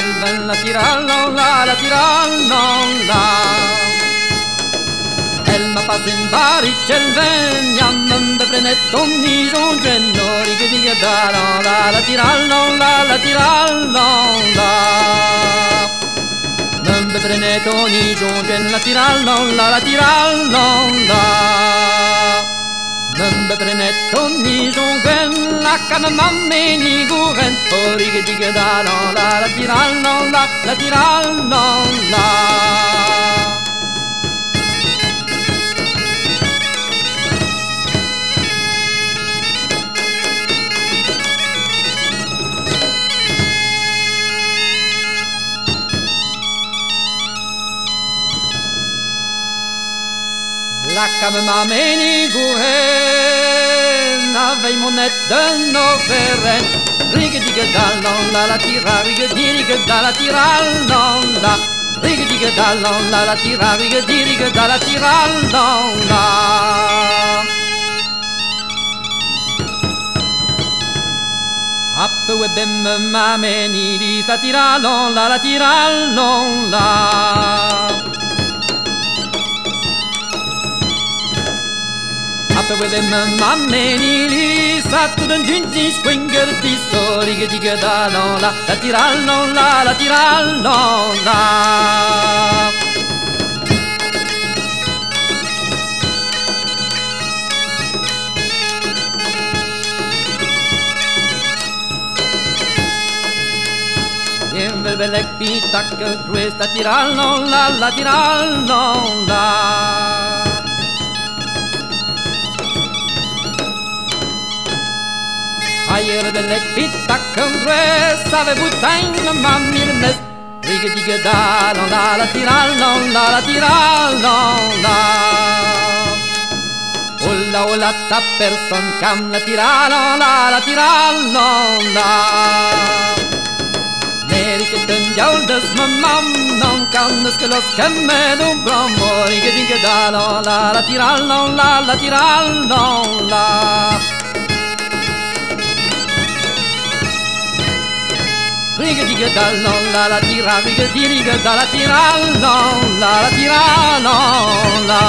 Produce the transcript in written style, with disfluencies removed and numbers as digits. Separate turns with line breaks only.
Kjellven, la tirallon la tirallon la. Elle m'a pas une barre, Kjellven, jammen befrennet om ni som kvinnor, ikke digge dalan la tirallon la tirallon la. Men befrennet om ni som kvinnor, la tirallon la. Men befrennet om ni som kvinnor, la kan mamma ni gå rent, for ikke digge dalan la tirallon la. La came mameni guhen, avei monet de noveren. Rigediga dallon la tira, rigediga dalla tirallon la. Rigediga dallon la tira, rigediga dalla tirallon la. Appe webem mameni di sa tirallon la tirallon la. Appe with him mammeni li satto d'un giunti springer di storiche di gadalon la tirallon la tirallon la. Jemvel belek pitacke questa tirallon la tirallon la. Ayer de lek pitta kundres ave butain mamma il mes rigediga dalon la tirallon la. Olla ta person cam la tirallon la. Merike den joldes mamam non kan que los kemme dum bromo rigediga dalon la tirallon la. Rigediga dallon la tira, rigediga dalla tirallon la tirallon la.